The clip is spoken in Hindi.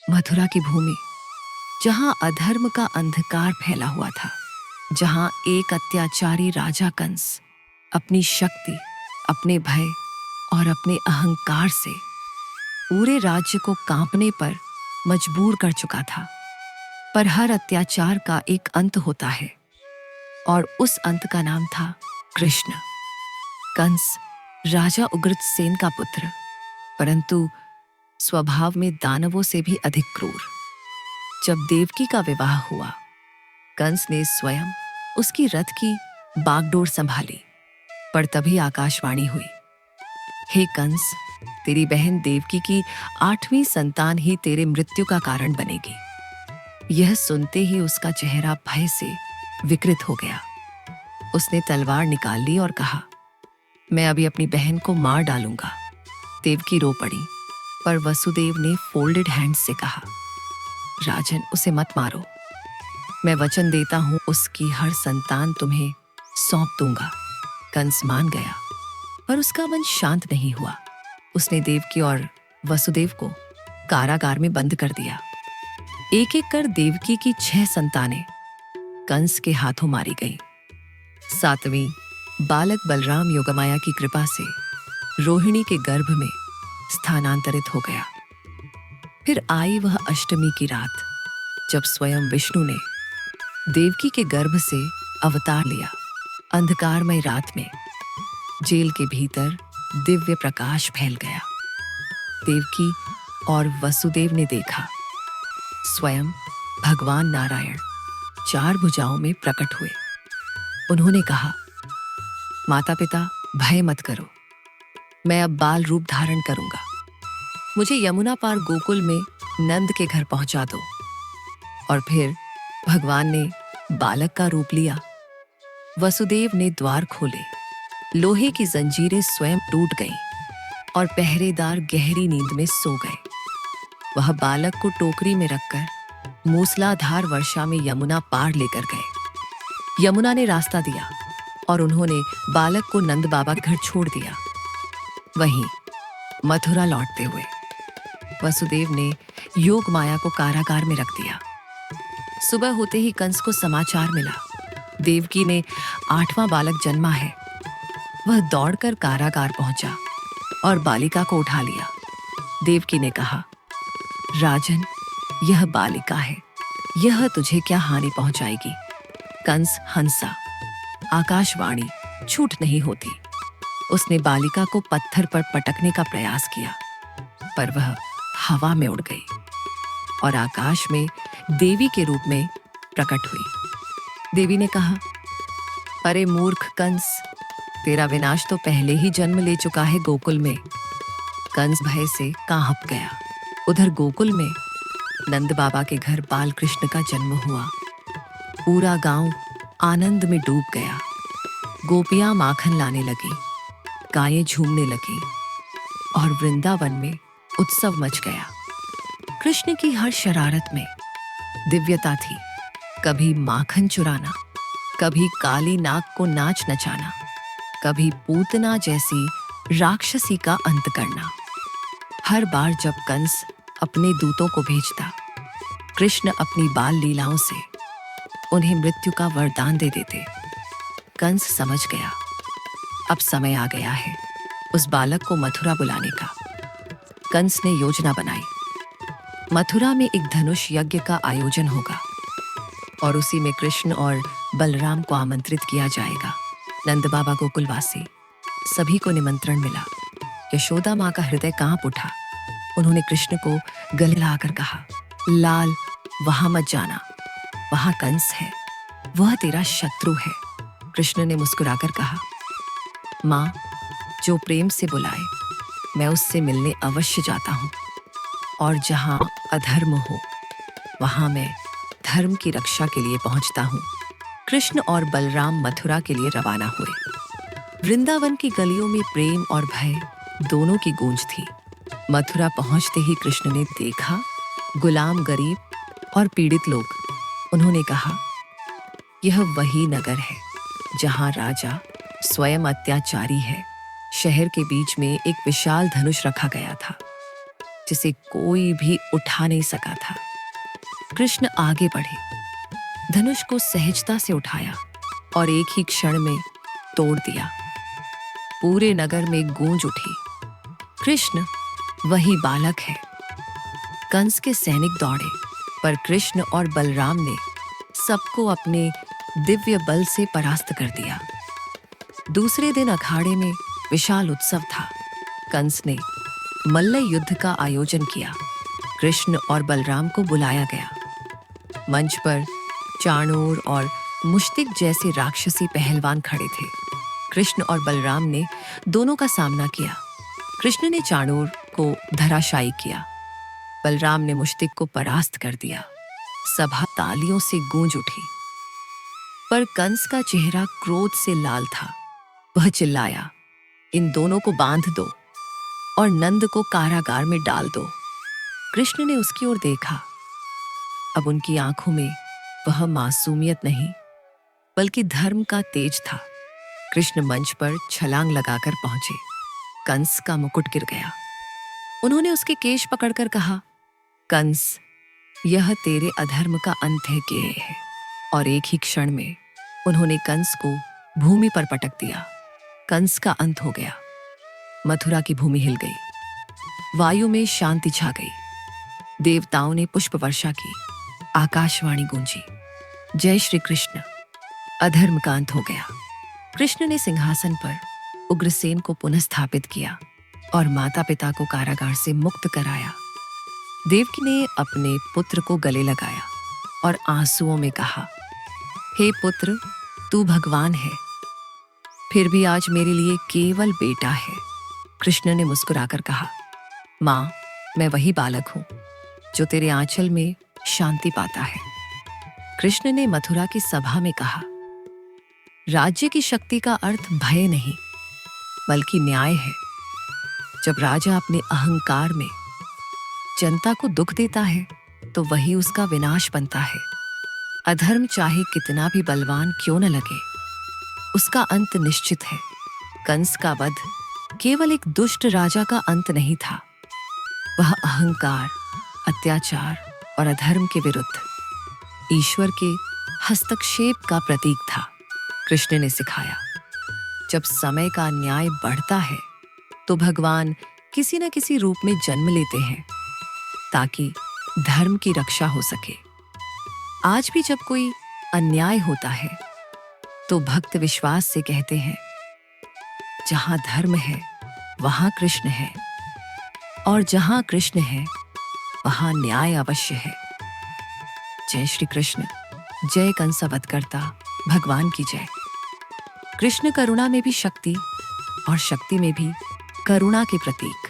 मथुरा की भूमि, जहां अधर्म का अंधकार फैला हुआ था, जहां एक अत्याचारी राजा कंस अपनी शक्ति, अपने भय और अपने अहंकार से पूरे राज्य को कांपने पर मजबूर कर चुका था। पर हर अत्याचार का एक अंत होता है, और उस अंत का नाम था कृष्ण। कंस राजा उग्रसेन का पुत्र, परंतु स्वभाव में दानवों से भी अधिक क्रूर। जब देवकी का विवाह हुआ, कंस ने स्वयं उसकी रथ की बागडोर संभाली, पर तभी आकाशवाणी हुई, हे कंस, तेरी बहन देवकी की 8वीं संतान ही तेरे मृत्यु का कारण बनेगी। यह सुनते ही उसका चेहरा भय से विकृत हो गया। उसने तलवार निकाल ली और कहा, मैं अभी अपनी बहन को मार डालूंगा। देवकी रो पड़ी, पर वसुदेव ने फोल्डेड हैंड्स से कहा, राजन, उसे मत मारो। मैं वचन देता हूं उसकी हर संतान तुम्हें सौंप दूंगा। कंस मान गया, पर उसका मन शांत नहीं हुआ। उसने देवकी और वसुदेव को कारागार में बंद कर दिया। एक एक कर देवकी की 6 संतानें कंस के हाथों मारी गईं। 7वीं बालक बलराम योगमाया की कृपा से रोहिणी के गर्भ में स्थानांतरित हो गया। फिर आई वह अष्टमी की रात, जब स्वयं विष्णु ने देवकी के गर्भ से अवतार लिया। अंधकारमय रात में जेल के भीतर दिव्य प्रकाश फैल गया। देवकी और वसुदेव ने देखा, स्वयं भगवान नारायण 4 भुजाओं में प्रकट हुए। उन्होंने कहा, माता पिता, भय मत करो, मैं अब बाल रूप धारण करूंगा। मुझे यमुना पार गोकुल में नंद के घर पहुंचा दो। और फिर भगवान ने बालक का रूप लिया। वसुदेव ने द्वार खोले, लोहे की जंजीरें स्वयं टूट गईं और पहरेदार गहरी नींद में सो गए। वह बालक को टोकरी में रखकर मूसलाधार वर्षा में यमुना पार लेकर गए। यमुना ने रास्ता दिया और उन्होंने बालक को नंद बाबा के घर छोड़ दिया। वहीं मथुरा लौटते हुए वसुदेव ने योग माया को कारागार में रख दिया। सुबह होते ही कंस को समाचार मिला, देवकी ने 8वां बालक जन्मा है। वह दौड़कर कारागार पहुंचा और बालिका को उठा लिया। देवकी ने कहा, राजन, यह बालिका है, यह तुझे क्या हानि पहुंचाएगी। कंस हंसा, आकाशवाणी झूठ नहीं होती। उसने बालिका को पत्थर पर पटकने का प्रयास किया, पर वह हवा में उड़ गई और आकाश में देवी के रूप में प्रकट हुई। देवी ने कहा, अरे मूर्ख कंस, तेरा विनाश तो पहले ही जन्म ले चुका है गोकुल में। कंस भय से कांप गया। उधर गोकुल में नंद बाबा के घर बाल कृष्ण का जन्म हुआ। पूरा गांव आनंद में डूब गया। गोपियां माखन लाने लगी, गायें झूमने लगी और वृंदावन में उत्सव मच गया। कृष्ण की हर शरारत में दिव्यता थी। कभी माखन चुराना, कभी काली नाग को नाच नचाना, कभी पूतना जैसी राक्षसी का अंत करना। हर बार जब कंस अपने दूतों को भेजता, कृष्ण अपनी बाल लीलाओं से उन्हें मृत्यु का वरदान दे देते। कंस समझ गया, अब समय आ गया है उस बालक को मथुरा बुलाने का। कंस ने योजना बनाई, मथुरा में एक धनुष यज्ञ का आयोजन होगा और उसी में कृष्ण और बलराम को आमंत्रित किया जाएगा। नंद बाबा गोकुलवासी सभी को निमंत्रण मिला। यशोदा माँ का हृदय कांप उठा। उन्होंने कृष्ण को गले लगाकर कहा, लाल, वहां मत जाना, वहां कंस है, वह तेरा शत्रु है। कृष्ण ने मुस्कुराकर कहा, माँ, जो प्रेम से बुलाए मैं उससे मिलने अवश्य जाता हूँ, और जहाँ अधर्म हो वहाँ मैं धर्म की रक्षा के लिए पहुँचता हूँ। कृष्ण और बलराम मथुरा के लिए रवाना हुए। वृंदावन की गलियों में प्रेम और भय दोनों की गूंज थी। मथुरा पहुँचते ही कृष्ण ने देखा, गुलाम, गरीब और पीड़ित लोग। उन्होंने कहा, यह वही नगर है जहाँ राजा स्वयं अत्याचारी है। शहर के बीच में एक विशाल धनुष रखा गया था। जिसे कोई भी उठा नहीं सका था। कृष्ण आगे बढ़े, धनुष को सहजता से उठाया और एक ही क्षण में तोड़ दिया। पूरे नगर में गूंज उठी, कृष्ण वही बालक है। कंस के सैनिक दौड़े, पर कृष्ण और बलराम ने सबको अपने दिव्य बल से परास्त कर दिया। दूसरे दिन अखाड़े में विशाल उत्सव था। कंस ने मल्ल युद्ध का आयोजन किया। कृष्ण और बलराम को बुलाया गया। मंच पर चाणूर और मुश्तिक जैसे राक्षसी पहलवान खड़े थे। कृष्ण और बलराम ने दोनों का सामना किया। कृष्ण ने चाणूर को धराशायी किया, बलराम ने मुश्तिक को परास्त कर दिया। सभा तालियों से गूंज उठी, पर कंस का चेहरा क्रोध से लाल था। वह चिल्लाया, इन दोनों को बांध दो और नंद को कारागार में डाल दो। कृष्ण ने उसकी ओर देखा। अब उनकी आंखों में वह मासूमियत नहीं, बल्कि धर्म का तेज था। कृष्ण मंच पर छलांग लगाकर पहुंचे। कंस का मुकुट गिर गया। उन्होंने उसके केश पकड़कर कहा, कंस, यह तेरे अधर्म का अंत है कि है। और एक ही क्षण में उन्होंने कंस को भूमि पर पटक दिया। कंस का अंत हो गया। मथुरा की भूमि हिल गई। वायु में शांति छा गई। देवताओं ने पुष्प वर्षा की। आकाशवाणी गूंजी, जय श्री कृष्ण। अधर्म का अंत हो गया। कृष्ण ने सिंहासन पर उग्रसेन को पुनः स्थापित किया और माता पिता को कारागार से मुक्त कराया। देवकी ने अपने पुत्र को गले लगाया और आंसुओं में कहा, हे पुत्र, तू भगवान है, फिर भी आज मेरे लिए केवल बेटा है। कृष्ण ने मुस्कुराकर कहा, माँ, मैं वही बालक हूं जो तेरे आंचल में शांति पाता है। कृष्ण ने मथुरा की सभा में कहा, राज्य की शक्ति का अर्थ भय नहीं, बल्कि न्याय है। जब राजा अपने अहंकार में जनता को दुख देता है, तो वही उसका विनाश बनता है। अधर्म चाहे कितना भी बलवान क्यों न लगे, उसका अंत निश्चित है। कंस का वध केवल एक दुष्ट राजा का अंत नहीं था, वह अहंकार, अत्याचार और अधर्म के विरुद्ध ईश्वर के हस्तक्षेप का प्रतीक था। कृष्ण ने सिखाया, जब समय का न्याय बढ़ता है, तो भगवान किसी न किसी रूप में जन्म लेते हैं, ताकि धर्म की रक्षा हो सके। आज भी जब कोई अन्याय होता है, तो भक्त विश्वास से कहते हैं, जहां धर्म है वहां कृष्ण है, और जहां कृष्ण है वहां न्याय अवश्य है। जय श्री कृष्ण। जय कंस वधकर्ता भगवान की जय। कृष्ण करुणा में भी शक्ति और शक्ति में भी करुणा के प्रतीक।